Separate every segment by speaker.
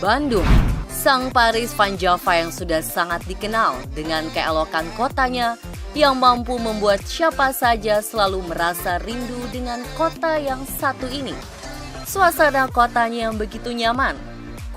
Speaker 1: Bandung, sang Paris Van Java yang sudah sangat dikenal dengan keelokan kotanya yang mampu membuat siapa saja selalu merasa rindu dengan kota yang satu ini. Suasana kotanya yang begitu nyaman,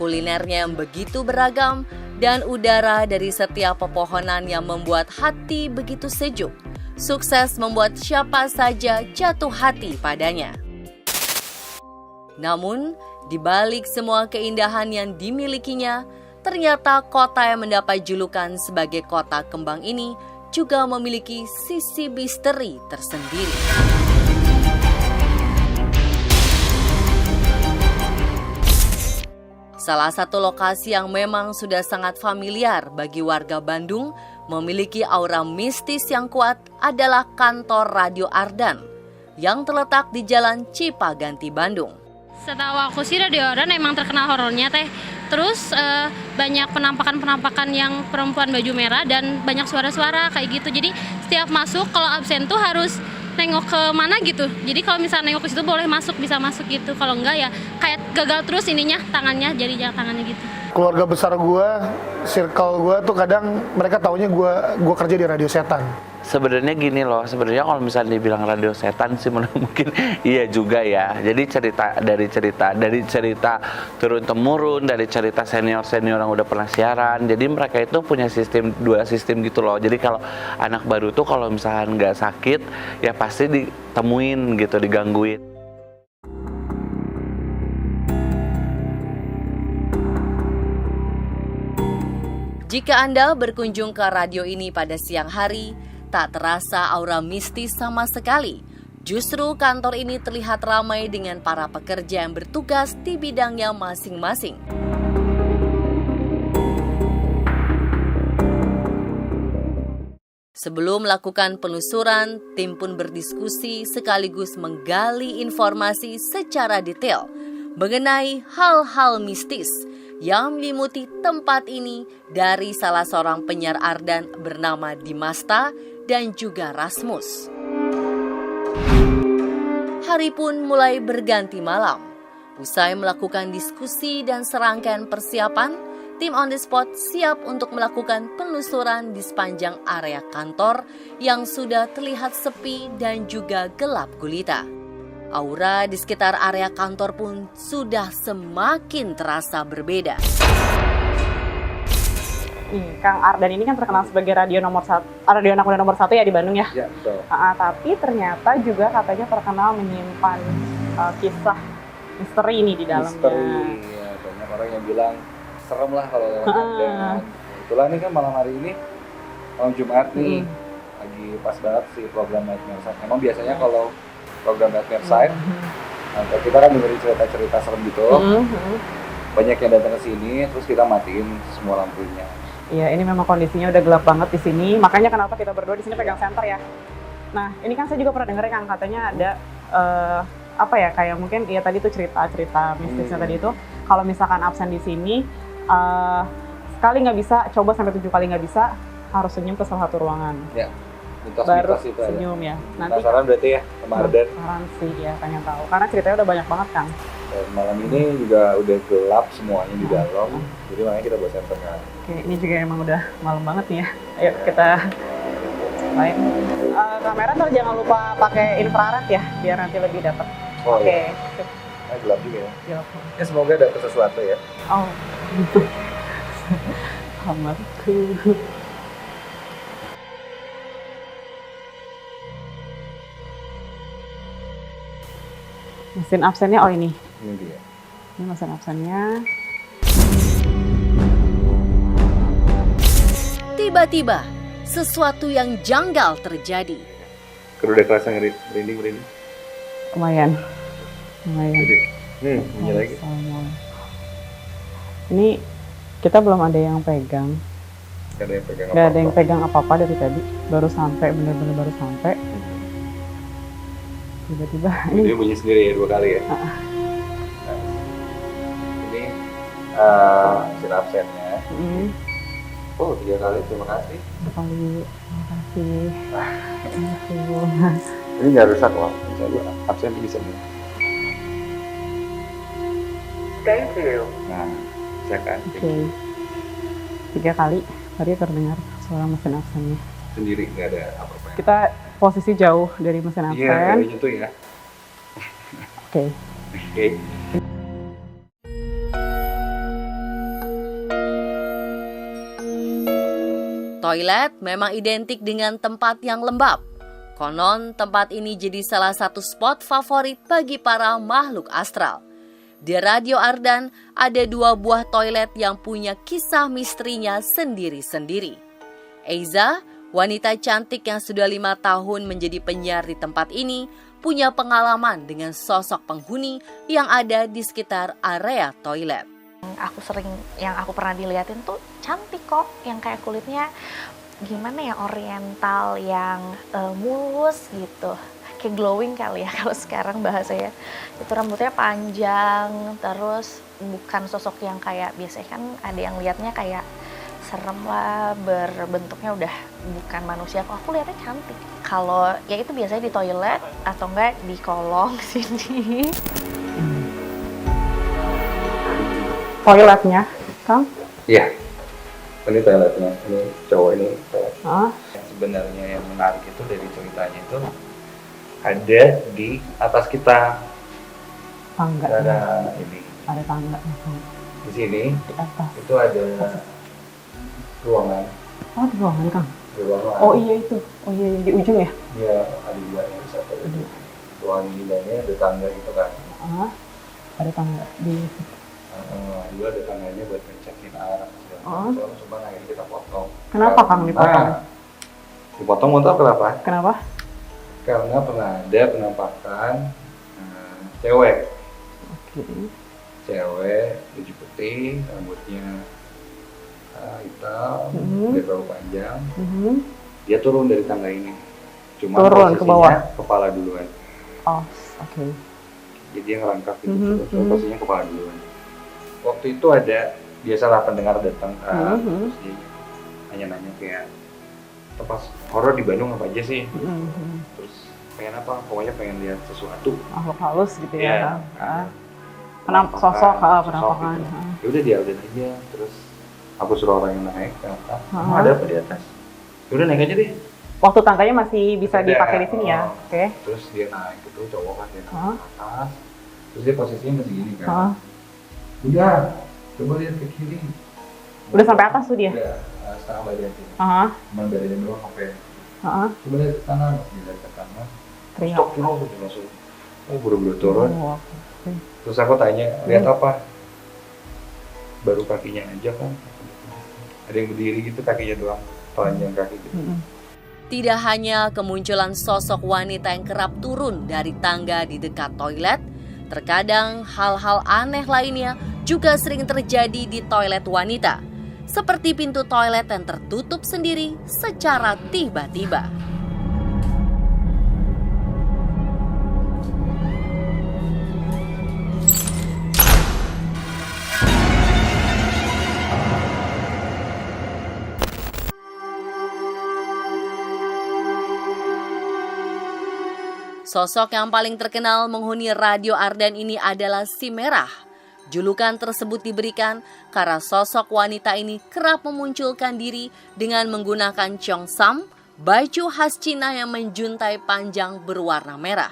Speaker 1: kulinernya yang begitu beragam, dan udara dari setiap pepohonan yang membuat hati begitu sejuk. Sukses membuat siapa saja jatuh hati padanya. Namun, di balik semua keindahan yang dimilikinya, ternyata kota yang mendapat julukan sebagai kota kembang ini juga memiliki sisi misteri tersendiri. Salah satu lokasi yang memang sudah sangat familiar bagi warga Bandung memiliki aura mistis yang kuat adalah kantor Radio Ardan yang terletak di Jalan Cipaganti, Bandung.
Speaker 2: Setahu aku sih Radio Ardan emang terkenal horornya teh. Terus banyak penampakan-penampakan yang perempuan baju merah dan banyak suara-suara kayak gitu. Jadi setiap masuk kalau absen tuh harus nengok ke mana gitu. Jadi kalau misalnya nengok ke situ boleh masuk, bisa masuk gitu. Kalau enggak ya kayak gagal terus ininya tangannya, jadi jangan tangannya gitu.
Speaker 3: Keluarga besar gue, circle gue tuh kadang mereka taunya gue kerja di Radio Setan.
Speaker 4: Sebenarnya gini loh, sebenarnya kalau misalnya dibilang radio setan sih mungkin iya juga ya. Jadi dari cerita turun temurun, dari cerita senior yang udah pernah siaran. Jadi mereka itu punya dua sistem gitu loh. Jadi kalau anak baru tuh kalau misalnya nggak sakit ya pasti ditemuin gitu, digangguin.
Speaker 1: Jika Anda berkunjung ke radio ini pada siang hari, tak terasa aura mistis sama sekali. Justru kantor ini terlihat ramai dengan para pekerja yang bertugas di bidangnya masing-masing. Sebelum melakukan penelusuran, tim pun berdiskusi sekaligus menggali informasi secara detail mengenai hal-hal mistis yang menyelimuti tempat ini dari salah seorang penyiar Ardan bernama Dimasta dan juga Rasmus. Hari pun mulai berganti malam. Usai melakukan diskusi dan serangkaian persiapan, tim on the spot siap untuk melakukan penelusuran di sepanjang area kantor yang sudah terlihat sepi dan juga gelap gulita. Aura di sekitar area kantor pun sudah semakin terasa berbeda.
Speaker 5: Kang Ardan ini kan terkenal sebagai radio anak muda nomor satu ya di Bandung ya.
Speaker 6: Iya, betul.
Speaker 5: Tapi ternyata juga katanya terkenal menyimpan kisah misteri ini di dalamnya.
Speaker 6: Misteri, ya banyak orang yang bilang serem lah kalau lewat Ardan. Kebetulan nih kan malam hari ini malam Jumat nih, lagi pas banget sih program Nightmare Side. Emang biasanya kalau program Nightmare Side, kita kan dengerin cerita-cerita serem gitu. Banyak yang datang ke sini, terus kita matiin semua lampunya.
Speaker 5: Iya, ini memang kondisinya udah gelap banget di sini. Makanya kenapa kita berdua di sini pegang senter ya. Nah, ini kan saya juga pernah dengar Kang, katanya ada kayak mungkin ya tadi tuh cerita-cerita mistisnya tadi itu. Kalau misalkan absen di sini sekali nggak bisa, coba sampai 7 kali nggak bisa, harus senyum ke salah satu ruangan.
Speaker 6: Ya,
Speaker 5: baru
Speaker 6: mitos itu
Speaker 5: senyum
Speaker 6: ada.
Speaker 5: Ya. Nanti
Speaker 6: penasaran berarti ya sama Ardan?
Speaker 5: Penasaran sih ya, pengen tahu. Karena ceritanya udah banyak banget Kang.
Speaker 6: Dan malam ini juga udah gelap semuanya di dalam, jadi makanya kita buat senter kan.
Speaker 5: Oke, ini juga emang udah malam banget nih ya. Ayo kita main. Kamera ntar jangan lupa pakai infrared ya, biar nanti lebih dapat. Oke.
Speaker 6: Nah, gelap juga ya.
Speaker 5: Gelap.
Speaker 6: Ya semoga dapet sesuatu ya.
Speaker 5: Oh, gitu. Kamarku. Mesin absennya, oh ini.
Speaker 6: Ini dia.
Speaker 5: Ini mesin absennya.
Speaker 1: Tiba-tiba, sesuatu yang janggal terjadi.
Speaker 6: Kalau udah kerasa merinding.
Speaker 5: Lumayan.
Speaker 6: Jadi, ini lagi.
Speaker 5: Ini kita belum ada yang pegang. Gak ada yang pegang apa-apa dari tadi. Baru sampai, bener-bener baru sampai. Tiba-tiba
Speaker 6: ini bunyi sendiri ya 2 kali ya. Nah, ini mesin absennya. Oh, 3 kali, terima kasih.
Speaker 5: Terima kasih.
Speaker 6: Ini nggak rusak loh, absen bisa nih.
Speaker 5: Thank you.
Speaker 6: Nah, Ya kan?
Speaker 5: Oke. 3 kali tadi terdengar suara mesin absennya.
Speaker 6: Sendiri nggak ada apa-apa.
Speaker 5: Kita posisi jauh dari mesin absen.
Speaker 6: Iya, kayaknya tuh ya.
Speaker 5: Oke.
Speaker 6: Oke.
Speaker 1: Toilet memang identik dengan tempat yang lembab. Konon tempat ini jadi salah satu spot favorit bagi para makhluk astral. Di Radio Ardan ada 2 buah toilet yang punya kisah misterinya sendiri-sendiri. Eiza, wanita cantik yang sudah 5 tahun menjadi penyiar di tempat ini, punya pengalaman dengan sosok penghuni yang ada di sekitar area toilet.
Speaker 7: Yang aku pernah diliatin tuh cantik kok, yang kayak kulitnya gimana ya, oriental, yang mulus gitu, kayak glowing kali ya kalau sekarang bahasanya. Itu rambutnya panjang, terus bukan sosok yang kayak biasanya kan ada yang liatnya kayak serem lah, berbentuknya udah bukan manusia. Kok aku lihatnya cantik. Kalau ya itu biasanya di toilet atau enggak di kolong sini.
Speaker 5: Toiletnya, Kang?
Speaker 6: Iya. Ini toiletnya. Ini cowok ini toilet.
Speaker 5: Ah,
Speaker 6: Yang sebenarnya yang menarik itu dari ceritanya itu ada di atas kita.
Speaker 5: tangga.
Speaker 6: Ada ini.
Speaker 5: Ada tangga.
Speaker 6: Di sini
Speaker 5: Di atas.
Speaker 6: itu ada ruangan.
Speaker 5: Oh, di ruangan, Kang?
Speaker 6: Ruangan.
Speaker 5: Oh iya itu. Oh iya, di ujung ya?
Speaker 6: Iya, ada 2 yang satu. Ruangan gilanya ada tangga gitu kan.
Speaker 5: Ah, ada tangga di.
Speaker 6: Juga ada tangganya buat ngecekin arah. Cuma akhirnya kita potong.
Speaker 5: Kenapa, Kang, dipotong?
Speaker 6: Dipotong mau tau kenapa?
Speaker 5: Kenapa?
Speaker 6: Karena pernah ada penampakan cewek.
Speaker 5: Oke.
Speaker 6: Cewek, baju putih, rambutnya hitam, tidak terlalu panjang. Dia turun dari tangga ini. Cuma
Speaker 5: Turun ke bawah?
Speaker 6: Kepala duluan.
Speaker 5: Oh, oke.
Speaker 6: Jadi dia ngerangkak gitu, terus posisinya kepala duluan. Waktu itu ada, biasalah pendengar datang kan, terus dia nanya-nanya kayak, tempat horor di Bandung apa aja sih? Terus pengen apa? Pokoknya pengen lihat sesuatu.
Speaker 5: Makhluk halus gitu
Speaker 6: Iya.
Speaker 5: ya. Sosok, penampakan.
Speaker 6: Gitu. Ya udah dialin aja, terus aku suruh orang yang naik ke atas. Ada apa di atas? Ya udah naik aja deh.
Speaker 5: Waktu tangganya masih bisa
Speaker 6: Ada.
Speaker 5: dipakai di sini ya? Oke.
Speaker 6: Terus dia naik itu cowok kan, dia naik ke atas. Terus dia posisinya masih gini kan. Udah, coba lihat ke kiri.
Speaker 5: Udah sampai atas tuh dia?
Speaker 6: Udah, setengah badan sih. Cuma badannya doang sampai. Coba lihat ke kanan, dilihat ke kanan.
Speaker 5: Teriak.
Speaker 6: Stop, turun, langsung. Buru-buru turun.
Speaker 5: Oh, oke.
Speaker 6: Terus aku tanya, lihat apa? Baru kakinya aja kan. Ada yang berdiri gitu, kakinya doang. Telanjang kaki gitu.
Speaker 1: Tidak hanya kemunculan sosok wanita yang kerap turun dari tangga di dekat toilet, terkadang hal-hal aneh lainnya juga sering terjadi di toilet wanita, seperti pintu toilet yang tertutup sendiri secara tiba-tiba. Sosok yang paling terkenal menghuni Radio Ardan ini adalah Si Merah. Julukan tersebut diberikan karena sosok wanita ini kerap memunculkan diri dengan menggunakan cheongsam, baju khas Cina yang menjuntai panjang berwarna merah.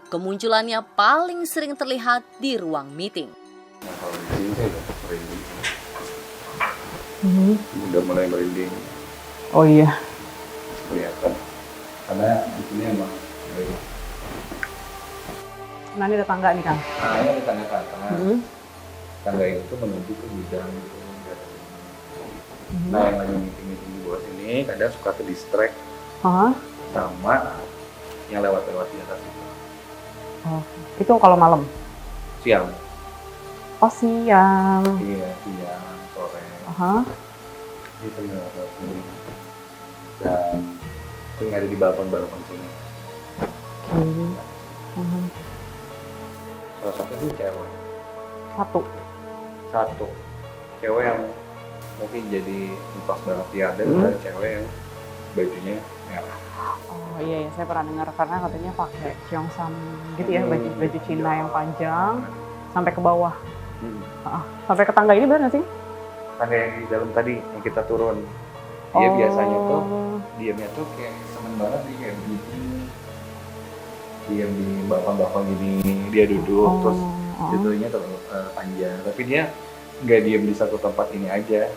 Speaker 1: Kemunculannya paling sering terlihat di ruang meeting.
Speaker 6: Nah, kalau di sini saya udah merinding. Udah mulai merinding.
Speaker 5: Oh iya.
Speaker 6: Kelihatan. Karena di sini emang
Speaker 5: Nah ini ada tangga nih, Kang.
Speaker 6: Nah, ini ada tangga ke atas. Tangga itu menuju ke gudang gitu. Nah, yang lagi meeting-meeting di bawah sini kadang suka ke distract sama yang lewat-lewat di atas itu.
Speaker 5: Oh, itu kalau malam?
Speaker 6: Siang.
Speaker 5: Oh, siang.
Speaker 6: Iya, siang, sore. Itu lewat sini. Dan itu yang ada di balkon-balkon sini. Salah satu itu cewek. Satu. Cewek yang mungkin jadi impas banget ya, dan ada cewek yang bajunya merah.
Speaker 5: Oh iya, saya pernah dengar karena katanya pakai cheongsam gitu ya, baju Cina yang panjang sampai ke bawah. Sampai ke tangga ini benar nggak sih?
Speaker 6: Tangga yang di dalam tadi yang kita turun. Dia biasanya tuh
Speaker 5: Oh.
Speaker 6: diamnya tuh kayak seneng banget dia kayak begini. Diam di balkon-balkon gini, dia duduk terus tidurnya terlalu panjang. Tapi dia nggak diam di satu tempat ini aja.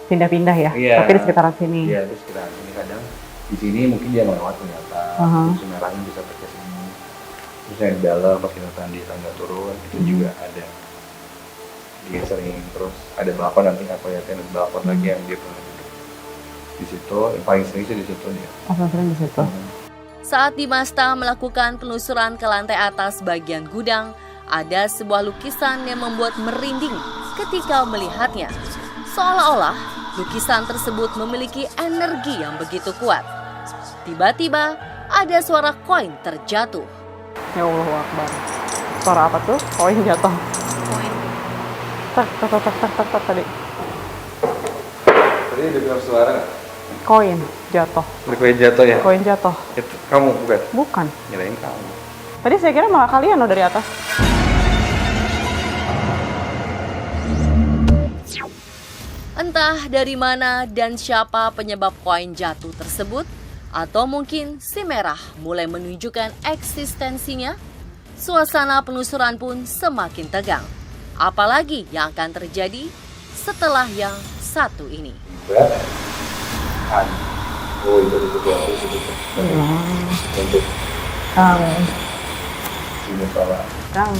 Speaker 5: Pindah-pindah ya?
Speaker 6: Iya.
Speaker 5: Tapi di sekitaran sini.
Speaker 6: Iya, terus kita ini kadang di sini mungkin dia ngelewat ternyata. Terus merahnya bisa pakai sini. Terus yang di dalam pas kita tadi tangga turun itu juga ada. Dia sering terus ada balkon nanti aku lihatin ada balkon lagi yang dia pernah duduk di situ. Yang paling sering sih di situ dia.
Speaker 5: Oh, sering di situ.
Speaker 1: Saat Dimasta melakukan penelusuran ke lantai atas bagian gudang, ada sebuah lukisan yang membuat merinding ketika melihatnya. Seolah-olah lukisan tersebut memiliki energi yang begitu kuat. Tiba-tiba ada suara koin terjatuh.
Speaker 5: Ya Allah Akbar. Suara apa tuh? Koin jatuh. Tak tadi.
Speaker 6: Tadi ada dengar suara nggak?
Speaker 5: Koin jatuh.
Speaker 6: Koin jatuh ya?
Speaker 5: Koin jatuh.
Speaker 6: Itu kamu bukan?
Speaker 5: Bukan.
Speaker 6: Nyalain kamu.
Speaker 5: Tadi saya kira malah kalian loh dari atas.
Speaker 1: Entah dari mana dan siapa penyebab koin jatuh tersebut, atau mungkin si merah mulai menunjukkan eksistensinya, suasana penelusuran pun semakin tegang. Apalagi yang akan terjadi setelah yang satu ini.
Speaker 6: Oh itu untuk
Speaker 5: Kang.
Speaker 6: ini salah.
Speaker 5: Kang.